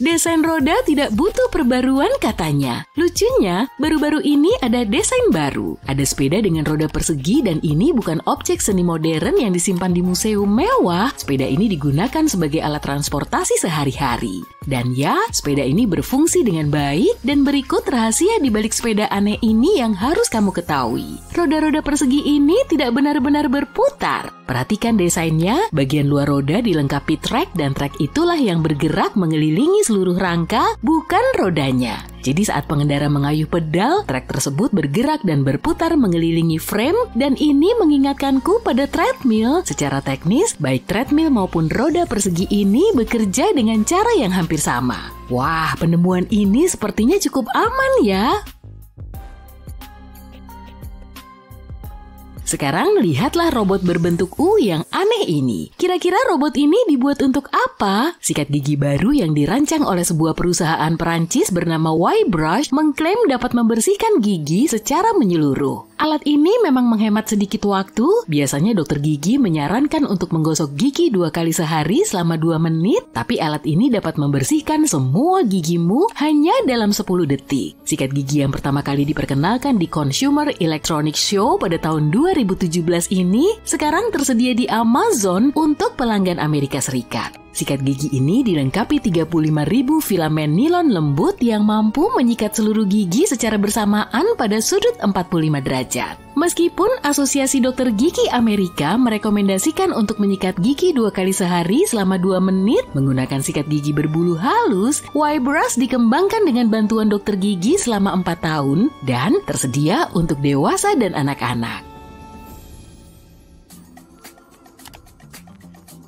Desain roda tidak butuh perbaruan katanya. Lucunya, baru-baru ini ada desain baru. Ada sepeda dengan roda persegi dan ini bukan objek seni modern yang disimpan di museum mewah. Sepeda ini digunakan sebagai alat transportasi sehari-hari. Dan ya, sepeda ini berfungsi dengan baik dan berikut rahasia di balik sepeda aneh ini yang harus kamu ketahui. Roda-roda persegi ini tidak benar-benar berputar. Perhatikan desainnya, bagian luar roda dilengkapi trek dan trek itulah yang bergerak mengelilingi seluruh rangka, bukan rodanya. Jadi saat pengendara mengayuh pedal, trek tersebut bergerak dan berputar mengelilingi frame dan ini mengingatkanku pada treadmill. Secara teknis, baik treadmill maupun roda persegi ini bekerja dengan cara yang hampir sama. Wah, penemuan ini sepertinya cukup aman ya. Sekarang lihatlah robot berbentuk U yang aneh ini. Kira-kira robot ini dibuat untuk apa? Sikat gigi baru yang dirancang oleh sebuah perusahaan Perancis bernama Y-Brush mengklaim dapat membersihkan gigi secara menyeluruh. Alat ini memang menghemat sedikit waktu. Biasanya dokter gigi menyarankan untuk menggosok gigi 2 kali sehari selama 2 menit, tapi alat ini dapat membersihkan semua gigimu hanya dalam 10 detik. Sikat gigi yang pertama kali diperkenalkan di Consumer Electronics Show pada tahun 2017 ini sekarang tersedia di Amazon untuk pelanggan Amerika Serikat. Sikat gigi ini dilengkapi 35.000 filamen nilon lembut yang mampu menyikat seluruh gigi secara bersamaan pada sudut 45 derajat. Meskipun Asosiasi Dokter Gigi Amerika merekomendasikan untuk menyikat gigi 2 kali sehari selama 2 menit menggunakan sikat gigi berbulu halus, Y-Brush dikembangkan dengan bantuan dokter gigi selama 4 tahun dan tersedia untuk dewasa dan anak-anak.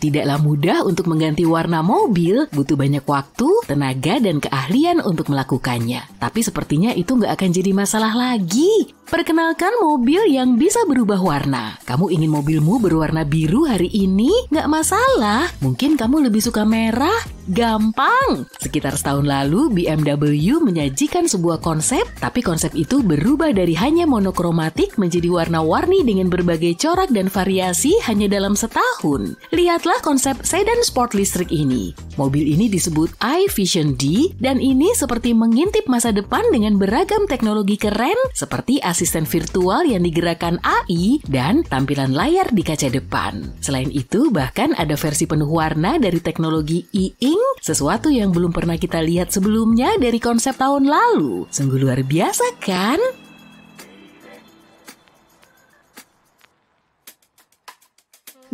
Tidaklah mudah untuk mengganti warna mobil, butuh banyak waktu, tenaga, dan keahlian untuk melakukannya. Tapi sepertinya itu nggak akan jadi masalah lagi. Perkenalkan mobil yang bisa berubah warna. Kamu ingin mobilmu berwarna biru hari ini? Nggak masalah. Mungkin kamu lebih suka merah? Gampang. Sekitar setahun lalu, BMW menyajikan sebuah konsep, tapi konsep itu berubah dari hanya monokromatik menjadi warna-warni dengan berbagai corak dan variasi hanya dalam setahun. Lihatlah konsep sedan sport listrik ini. Mobil ini disebut iVision D dan ini seperti mengintip masa depan dengan beragam teknologi keren seperti asisten virtual yang digerakkan AI dan tampilan layar di kaca depan. Selain itu, bahkan ada versi penuh warna dari teknologi e-ink, sesuatu yang belum pernah kita lihat sebelumnya dari konsep tahun lalu. Sungguh luar biasa kan?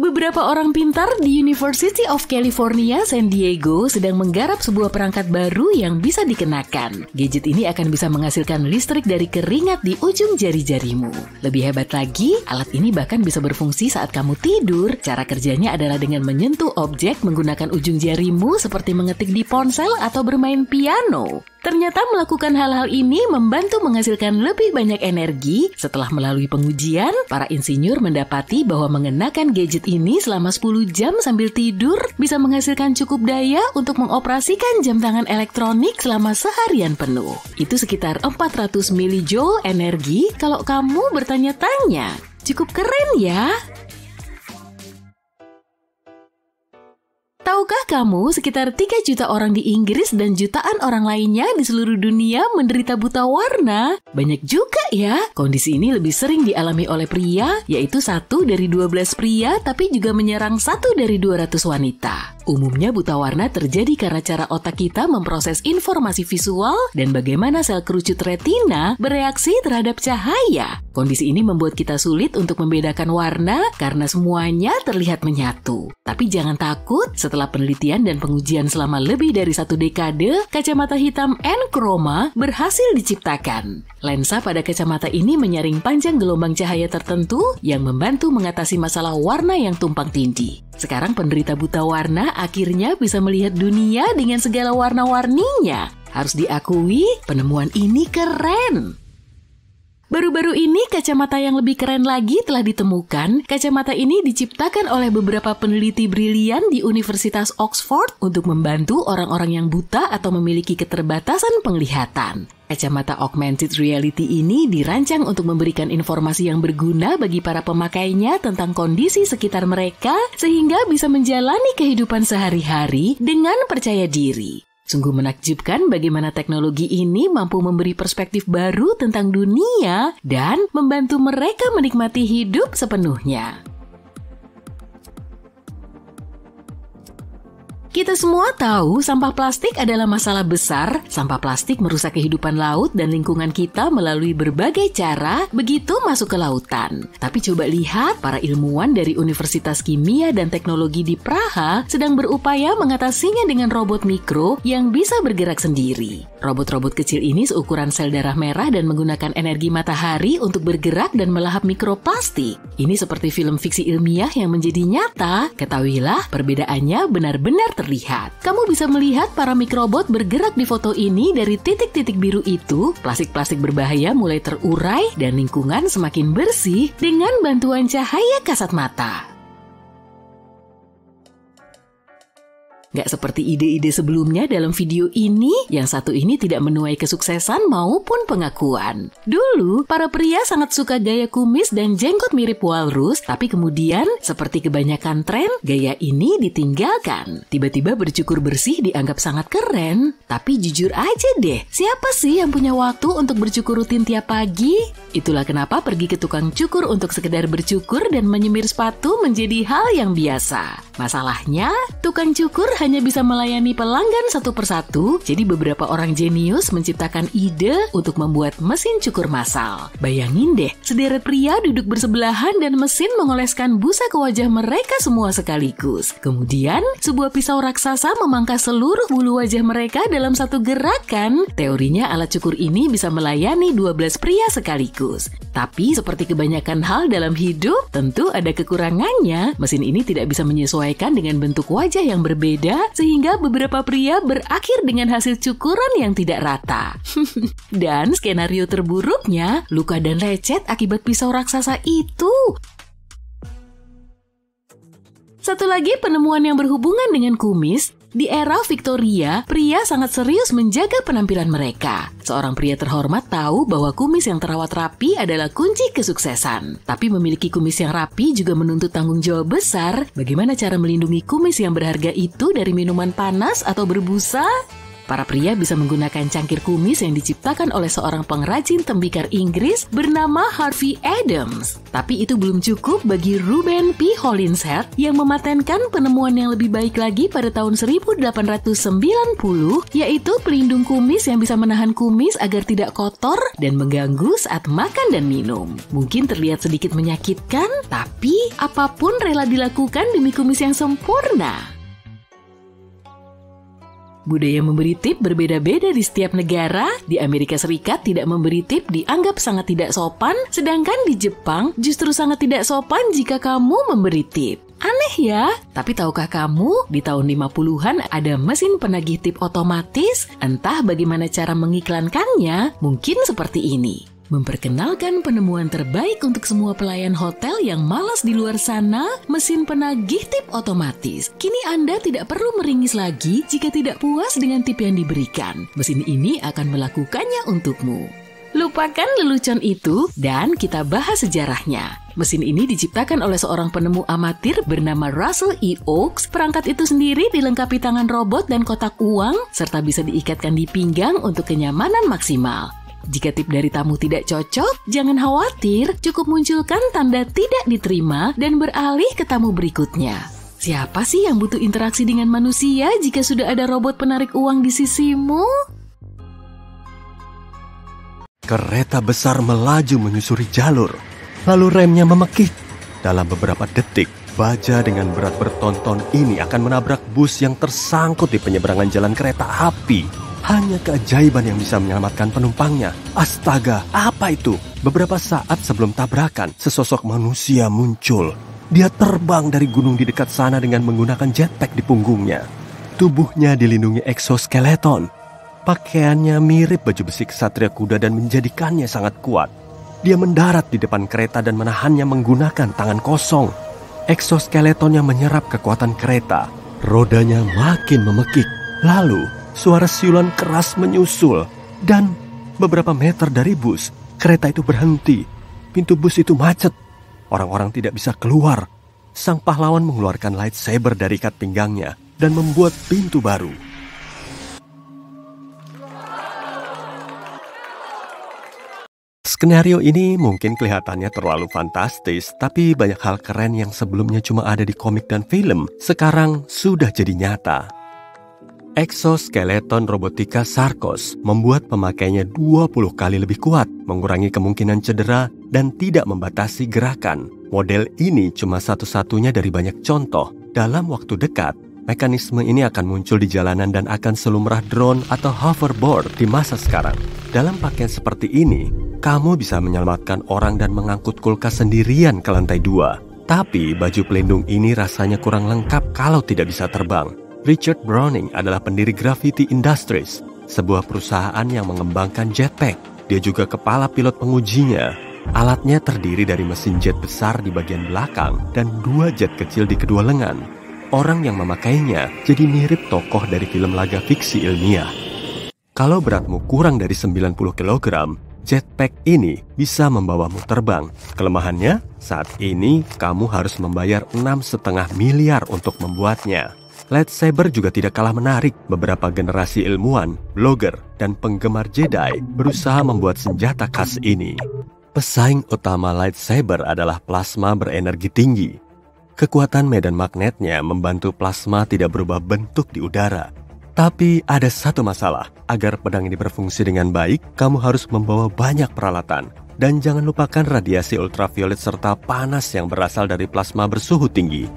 Beberapa orang pintar di University of California, San Diego sedang menggarap sebuah perangkat baru yang bisa dikenakan. Gadget ini akan bisa menghasilkan listrik dari keringat di ujung jari-jarimu. Lebih hebat lagi, alat ini bahkan bisa berfungsi saat kamu tidur. Cara kerjanya adalah dengan menyentuh objek menggunakan ujung jarimu seperti mengetik di ponsel atau bermain piano. Ternyata melakukan hal-hal ini membantu menghasilkan lebih banyak energi. Setelah melalui pengujian, para insinyur mendapati bahwa mengenakan gadget ini selama 10 jam sambil tidur bisa menghasilkan cukup daya untuk mengoperasikan jam tangan elektronik selama seharian penuh. Itu sekitar 400 milijoule energi kalau kamu bertanya-tanya. Cukup keren ya? Tahukah kamu sekitar 3 juta orang di Inggris dan jutaan orang lainnya di seluruh dunia menderita buta warna? Banyak juga ya. Kondisi ini lebih sering dialami oleh pria, yaitu 1 dari 12 pria, tapi juga menyerang 1 dari 200 wanita. Umumnya buta warna terjadi karena cara otak kita memproses informasi visual dan bagaimana sel kerucut retina bereaksi terhadap cahaya. Kondisi ini membuat kita sulit untuk membedakan warna karena semuanya terlihat menyatu. Tapi jangan takut, setelah penelitian dan pengujian selama lebih dari 1 dekade, kacamata hitam N-Chroma berhasil diciptakan. Lensa pada kacamata ini menyaring panjang gelombang cahaya tertentu yang membantu mengatasi masalah warna yang tumpang tindih. Sekarang penderita buta warna akhirnya bisa melihat dunia dengan segala warna-warninya. Harus diakui, penemuan ini keren. Baru-baru ini kacamata yang lebih keren lagi telah ditemukan. Kacamata ini diciptakan oleh beberapa peneliti brilian di Universitas Oxford untuk membantu orang-orang yang buta atau memiliki keterbatasan penglihatan. Kacamata augmented reality ini dirancang untuk memberikan informasi yang berguna bagi para pemakainya tentang kondisi sekitar mereka sehingga bisa menjalani kehidupan sehari-hari dengan percaya diri. Sungguh menakjubkan bagaimana teknologi ini mampu memberi perspektif baru tentang dunia dan membantu mereka menikmati hidup sepenuhnya. Kita semua tahu sampah plastik adalah masalah besar. Sampah plastik merusak kehidupan laut dan lingkungan kita melalui berbagai cara, begitu masuk ke lautan. Tapi coba lihat, para ilmuwan dari Universitas Kimia dan Teknologi di Praha sedang berupaya mengatasinya dengan robot mikro yang bisa bergerak sendiri. Robot-robot kecil ini seukuran sel darah merah dan menggunakan energi matahari untuk bergerak dan melahap mikroplastik. Ini seperti film fiksi ilmiah yang menjadi nyata. Ketahuilah, perbedaannya benar-benar terlihat. Kamu bisa melihat para mikrobot bergerak di foto ini. Dari titik-titik biru itu, plastik-plastik berbahaya mulai terurai dan lingkungan semakin bersih dengan bantuan cahaya kasat mata. Gak seperti ide-ide sebelumnya dalam video ini, yang satu ini tidak menuai kesuksesan maupun pengakuan. Dulu, para pria sangat suka gaya kumis dan jenggot mirip walrus, tapi kemudian, seperti kebanyakan tren, gaya ini ditinggalkan. Tiba-tiba bercukur bersih dianggap sangat keren. Tapi jujur aja deh, siapa sih yang punya waktu untuk bercukur rutin tiap pagi? Itulah kenapa pergi ke tukang cukur untuk sekedar bercukur dan menyemir sepatu menjadi hal yang biasa. Masalahnya, tukang cukur hanya bisa melayani pelanggan satu persatu, jadi beberapa orang jenius menciptakan ide untuk membuat mesin cukur massal. Bayangin deh, sederet pria duduk bersebelahan dan mesin mengoleskan busa ke wajah mereka semua sekaligus. Kemudian, sebuah pisau raksasa memangkas seluruh bulu wajah mereka dalam satu gerakan. Teorinya alat cukur ini bisa melayani 12 pria sekaligus. Tapi seperti kebanyakan hal dalam hidup, tentu ada kekurangannya. Mesin ini tidak bisa menyesuaikan dengan bentuk wajah yang berbeda, sehingga beberapa pria berakhir dengan hasil cukuran yang tidak rata. Dan skenario terburuknya, luka dan lecet akibat pisau raksasa itu. Satu lagi penemuan yang berhubungan dengan kumis. Di era Victoria, pria sangat serius menjaga penampilan mereka. Seorang pria terhormat tahu bahwa kumis yang terawat rapi adalah kunci kesuksesan. Tapi memiliki kumis yang rapi juga menuntut tanggung jawab besar. Bagaimana cara melindungi kumis yang berharga itu dari minuman panas atau berbusa? Para pria bisa menggunakan cangkir kumis yang diciptakan oleh seorang pengrajin tembikar Inggris bernama Harvey Adams. Tapi itu belum cukup bagi Reuben P. Hollinshead yang mematenkan penemuan yang lebih baik lagi pada tahun 1890, yaitu pelindung kumis yang bisa menahan kumis agar tidak kotor dan mengganggu saat makan dan minum. Mungkin terlihat sedikit menyakitkan, tapi apapun rela dilakukan demi kumis yang sempurna. Budaya memberi tip berbeda-beda di setiap negara. Di Amerika Serikat tidak memberi tip dianggap sangat tidak sopan, sedangkan di Jepang justru sangat tidak sopan jika kamu memberi tip. Aneh ya? Tapi tahukah kamu, di tahun 50-an ada mesin penagih tip otomatis? Entah bagaimana cara mengiklankannya, mungkin seperti ini. Memperkenalkan penemuan terbaik untuk semua pelayan hotel yang malas di luar sana, mesin penagih tip otomatis. Kini Anda tidak perlu meringis lagi jika tidak puas dengan tip yang diberikan. Mesin ini akan melakukannya untukmu. Lupakan lelucon itu dan kita bahas sejarahnya. Mesin ini diciptakan oleh seorang penemu amatir bernama Russell E. Oakes. Perangkat itu sendiri dilengkapi tangan robot dan kotak uang, serta bisa diikatkan di pinggang untuk kenyamanan maksimal. Jika tip dari tamu tidak cocok, jangan khawatir, cukup munculkan tanda tidak diterima dan beralih ke tamu berikutnya. Siapa sih yang butuh interaksi dengan manusia jika sudah ada robot penarik uang di sisimu? Kereta besar melaju menyusuri jalur, lalu remnya memekik. Dalam beberapa detik, baja dengan berat bertonton ini akan menabrak bus yang tersangkut di penyeberangan jalan kereta api. Hanya keajaiban yang bisa menyelamatkan penumpangnya. Astaga, apa itu? Beberapa saat sebelum tabrakan, sesosok manusia muncul. Dia terbang dari gunung di dekat sana dengan menggunakan jetpack di punggungnya. Tubuhnya dilindungi eksoskeleton. Pakaiannya mirip baju besi ksatria kuda dan menjadikannya sangat kuat. Dia mendarat di depan kereta dan menahannya menggunakan tangan kosong. Eksoskeletonnya menyerap kekuatan kereta. Rodanya makin memekik. Lalu, suara siulan keras menyusul, dan beberapa meter dari bus, kereta itu berhenti. Pintu bus itu macet. Orang-orang tidak bisa keluar. Sang pahlawan mengeluarkan lightsaber dari ikat pinggangnya dan membuat pintu baru. Skenario ini mungkin kelihatannya terlalu fantastis, tapi banyak hal keren yang sebelumnya cuma ada di komik dan film, sekarang sudah jadi nyata. Exoskeleton robotika Sarcos membuat pemakainya 20 kali lebih kuat, mengurangi kemungkinan cedera, dan tidak membatasi gerakan. Model ini cuma satu-satunya dari banyak contoh. Dalam waktu dekat, mekanisme ini akan muncul di jalanan dan akan selumrah drone atau hoverboard di masa sekarang. Dalam pakaian seperti ini, kamu bisa menyelamatkan orang dan mengangkut kulkas sendirian ke lantai 2. Tapi baju pelindung ini rasanya kurang lengkap kalau tidak bisa terbang. Richard Browning adalah pendiri Gravity Industries, sebuah perusahaan yang mengembangkan jetpack. Dia juga kepala pilot pengujinya. Alatnya terdiri dari mesin jet besar di bagian belakang dan 2 jet kecil di kedua lengan. Orang yang memakainya jadi mirip tokoh dari film laga fiksi ilmiah. Kalau beratmu kurang dari 90 kg, jetpack ini bisa membawamu terbang. Kelemahannya, saat ini kamu harus membayar 6,5 miliar untuk membuatnya. Lightsaber juga tidak kalah menarik. Beberapa generasi ilmuwan, blogger, dan penggemar Jedi berusaha membuat senjata khas ini. Pesaing utama lightsaber adalah plasma berenergi tinggi. Kekuatan medan magnetnya membantu plasma tidak berubah bentuk di udara. Tapi ada satu masalah. Agar pedang ini berfungsi dengan baik, kamu harus membawa banyak peralatan. Dan jangan lupakan radiasi ultraviolet serta panas yang berasal dari plasma bersuhu tinggi.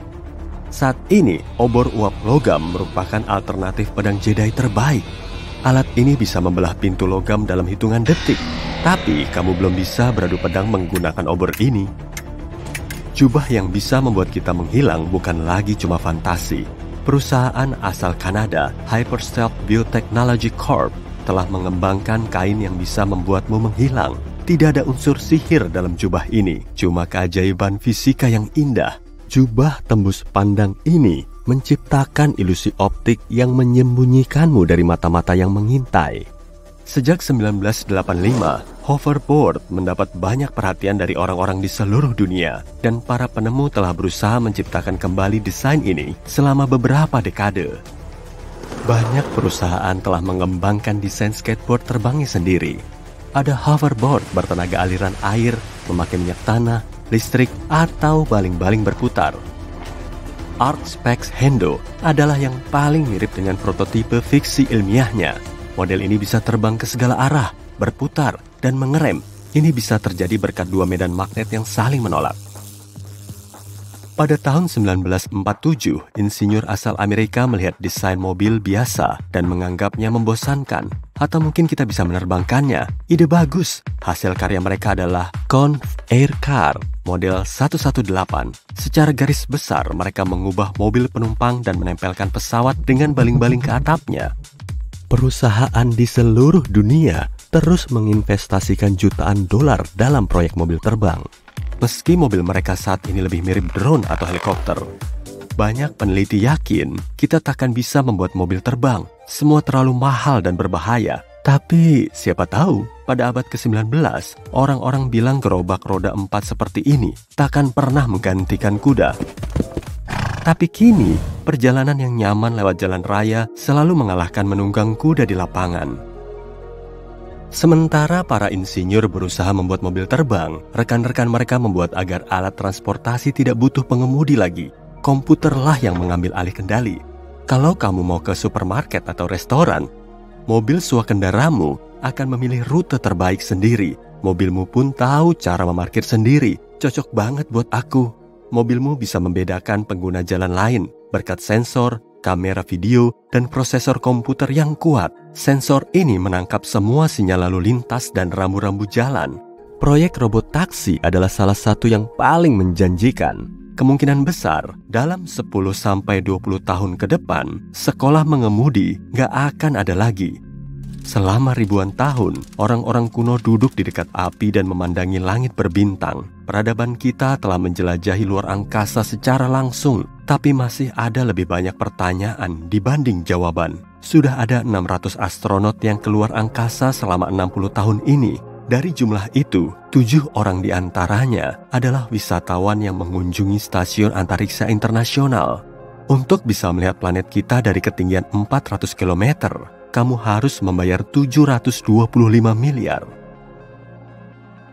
Saat ini, obor uap logam merupakan alternatif pedang Jedi terbaik. Alat ini bisa membelah pintu logam dalam hitungan detik. Tapi kamu belum bisa beradu pedang menggunakan obor ini. Jubah yang bisa membuat kita menghilang bukan lagi cuma fantasi. Perusahaan asal Kanada, Hyperstealth Biotechnology Corp, telah mengembangkan kain yang bisa membuatmu menghilang. Tidak ada unsur sihir dalam jubah ini, cuma keajaiban fisika yang indah. Jubah tembus pandang ini menciptakan ilusi optik yang menyembunyikanmu dari mata-mata yang mengintai. Sejak 1985, hoverboard mendapat banyak perhatian dari orang-orang di seluruh dunia, dan para penemu telah berusaha menciptakan kembali desain ini selama beberapa dekade. Banyak perusahaan telah mengembangkan desain skateboard terbangnya sendiri. Ada hoverboard bertenaga aliran air, memakai minyak tanah, listrik, atau baling-baling berputar. ArcSpex Hendo adalah yang paling mirip dengan prototipe fiksi ilmiahnya. Model ini bisa terbang ke segala arah, berputar, dan mengerem. Ini bisa terjadi berkat 2 medan magnet yang saling menolak. Pada tahun 1947, insinyur asal Amerika melihat desain mobil biasa dan menganggapnya membosankan. Atau mungkin kita bisa menerbangkannya. Ide bagus. Hasil karya mereka adalah Conv Air Car model 118. Secara garis besar, mereka mengubah mobil penumpang dan menempelkan pesawat dengan baling-baling ke atapnya. Perusahaan di seluruh dunia terus menginvestasikan jutaan dolar dalam proyek mobil terbang. Meski mobil mereka saat ini lebih mirip drone atau helikopter, banyak peneliti yakin kita takkan bisa membuat mobil terbang. Semua terlalu mahal dan berbahaya. Tapi siapa tahu, pada abad ke-19, orang-orang bilang gerobak roda 4 seperti ini takkan pernah menggantikan kuda. Tapi kini, perjalanan yang nyaman lewat jalan raya selalu mengalahkan menunggang kuda di lapangan. Sementara para insinyur berusaha membuat mobil terbang, rekan-rekan mereka membuat agar alat transportasi tidak butuh pengemudi lagi. Komputerlah yang mengambil alih kendali. Kalau kamu mau ke supermarket atau restoran, mobil swakendaramu akan memilih rute terbaik sendiri. Mobilmu pun tahu cara memarkir sendiri. Cocok banget buat aku. Mobilmu bisa membedakan pengguna jalan lain berkat sensor, kamera video, dan prosesor komputer yang kuat. Sensor ini menangkap semua sinyal lalu lintas dan rambu-rambu jalan. Proyek robot taksi adalah salah satu yang paling menjanjikan. Kemungkinan besar, dalam 10-20 tahun ke depan, sekolah mengemudi gak akan ada lagi. Selama ribuan tahun, orang-orang kuno duduk di dekat api dan memandangi langit berbintang. Peradaban kita telah menjelajahi luar angkasa secara langsung, tapi masih ada lebih banyak pertanyaan dibanding jawaban. Sudah ada 600 astronot yang keluar angkasa selama 60 tahun ini. Dari jumlah itu, 7 orang di antaranya adalah wisatawan yang mengunjungi stasiun antariksa internasional. Untuk bisa melihat planet kita dari ketinggian 400 km, kamu harus membayar 725 miliar.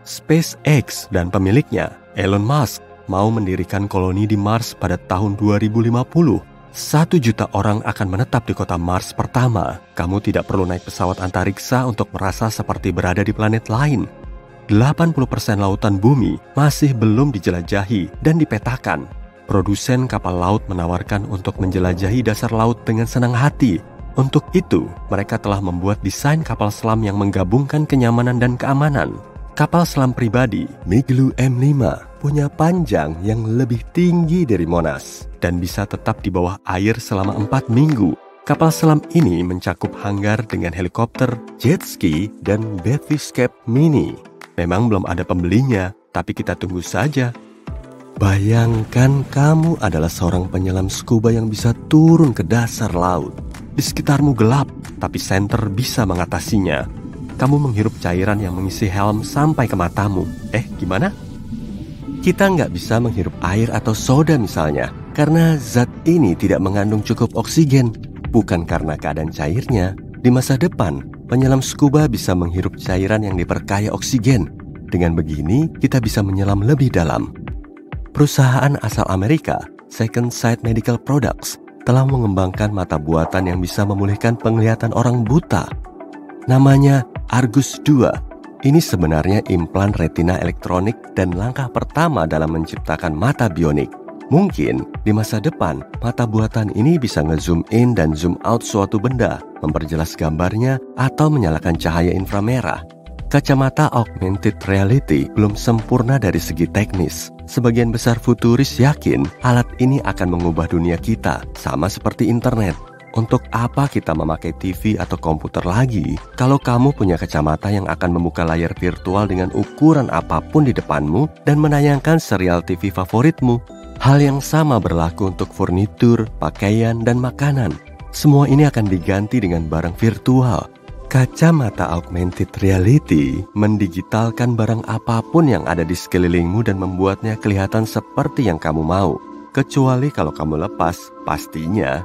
SpaceX dan pemiliknya, Elon Musk, mau mendirikan koloni di Mars pada tahun 2050. 1 juta orang akan menetap di kota Mars pertama. Kamu tidak perlu naik pesawat antariksa untuk merasa seperti berada di planet lain. 80% lautan bumi masih belum dijelajahi dan dipetakan. Produsen kapal laut menawarkan untuk menjelajahi dasar laut dengan senang hati. Untuk itu, mereka telah membuat desain kapal selam yang menggabungkan kenyamanan dan keamanan. Kapal selam pribadi, Migloo M5, punya panjang yang lebih tinggi dari Monas dan bisa tetap di bawah air selama 4 minggu. Kapal selam ini mencakup hanggar dengan helikopter, jet ski, dan Bathyscaphe Mini. Memang belum ada pembelinya, tapi kita tunggu saja. Bayangkan kamu adalah seorang penyelam scuba yang bisa turun ke dasar laut. Di sekitarmu gelap, tapi senter bisa mengatasinya. Kamu menghirup cairan yang mengisi helm sampai ke matamu. Gimana? Kita nggak bisa menghirup air atau soda misalnya, karena zat ini tidak mengandung cukup oksigen. Bukan karena keadaan cairnya. Di masa depan, penyelam scuba bisa menghirup cairan yang diperkaya oksigen. Dengan begini, kita bisa menyelam lebih dalam. Perusahaan asal Amerika, Second Sight Medical Products, telah mengembangkan mata buatan yang bisa memulihkan penglihatan orang buta. Namanya Argus 2. Ini sebenarnya implan retina elektronik dan langkah pertama dalam menciptakan mata bionik. Mungkin di masa depan, mata buatan ini bisa nge-zoom in dan zoom out suatu benda, memperjelas gambarnya, atau menyalakan cahaya inframerah. Kacamata augmented reality belum sempurna dari segi teknis. Sebagian besar futuris yakin alat ini akan mengubah dunia kita, sama seperti internet. Untuk apa kita memakai TV atau komputer lagi kalau kamu punya kacamata yang akan membuka layar virtual dengan ukuran apapun di depanmu dan menayangkan serial TV favoritmu? Hal yang sama berlaku untuk furnitur, pakaian, dan makanan. Semua ini akan diganti dengan barang virtual. Kacamata augmented reality mendigitalkan barang apapun yang ada di sekelilingmu dan membuatnya kelihatan seperti yang kamu mau. Kecuali kalau kamu lepas, pastinya.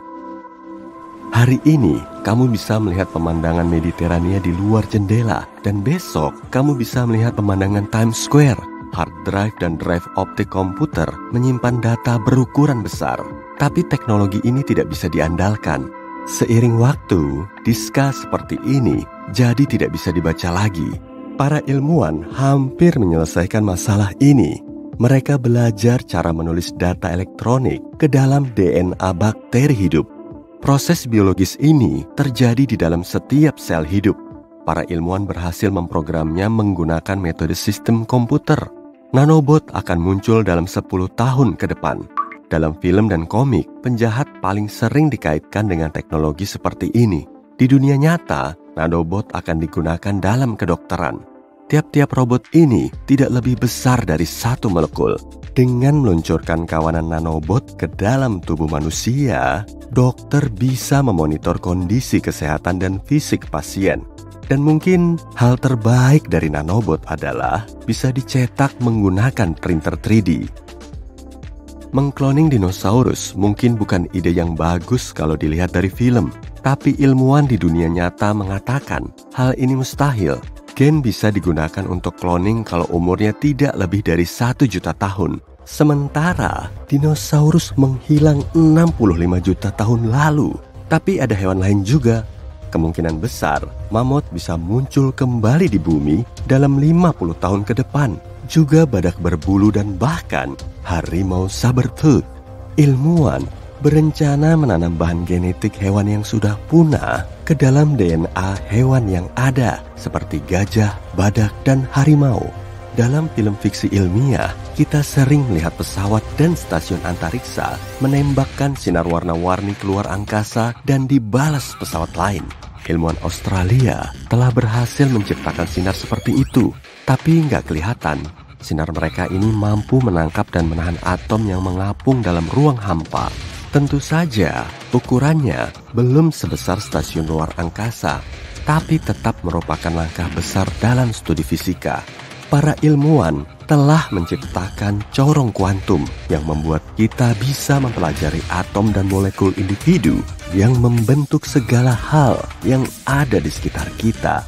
Hari ini, kamu bisa melihat pemandangan Mediterania di luar jendela, dan besok kamu bisa melihat pemandangan Times Square. Hard drive dan drive optik komputer menyimpan data berukuran besar, tapi teknologi ini tidak bisa diandalkan. Seiring waktu, diska seperti ini jadi tidak bisa dibaca lagi. Para ilmuwan hampir menyelesaikan masalah ini. Mereka belajar cara menulis data elektronik ke dalam DNA bakteri hidup. Proses biologis ini terjadi di dalam setiap sel hidup. Para ilmuwan berhasil memprogramnya menggunakan metode sistem komputer. Nanobot akan muncul dalam 10 tahun ke depan. Dalam film dan komik, penjahat paling sering dikaitkan dengan teknologi seperti ini. Di dunia nyata, nanobot akan digunakan dalam kedokteran. Tiap-tiap robot ini tidak lebih besar dari 1 molekul. Dengan meluncurkan kawanan nanobot ke dalam tubuh manusia, dokter bisa memonitor kondisi kesehatan dan fisik pasien. Dan mungkin hal terbaik dari nanobot adalah bisa dicetak menggunakan printer 3D. Mengkloning dinosaurus mungkin bukan ide yang bagus kalau dilihat dari film. Tapi ilmuwan di dunia nyata mengatakan hal ini mustahil. Gen bisa digunakan untuk cloning kalau umurnya tidak lebih dari 1 juta tahun. Sementara dinosaurus menghilang 65 juta tahun lalu. Tapi ada hewan lain juga. Kemungkinan besar mamut bisa muncul kembali di bumi dalam 50 tahun ke depan. Juga badak berbulu dan bahkan harimau saber-tooth. Ilmuwan berencana menanam bahan genetik hewan yang sudah punah ke dalam DNA hewan yang ada, seperti gajah, badak, dan harimau. Dalam film fiksi ilmiah, kita sering melihat pesawat dan stasiun antariksa menembakkan sinar warna-warni keluar angkasa dan dibalas pesawat lain. Ilmuwan Australia telah berhasil menciptakan sinar seperti itu, tapi nggak kelihatan. Sinar mereka ini mampu menangkap dan menahan atom yang mengapung dalam ruang hampa. Tentu saja, ukurannya belum sebesar stasiun luar angkasa, tapi tetap merupakan langkah besar dalam studi fisika. Para ilmuwan telah menciptakan corong kuantum yang membuat kita bisa mempelajari atom dan molekul individu yang membentuk segala hal yang ada di sekitar kita.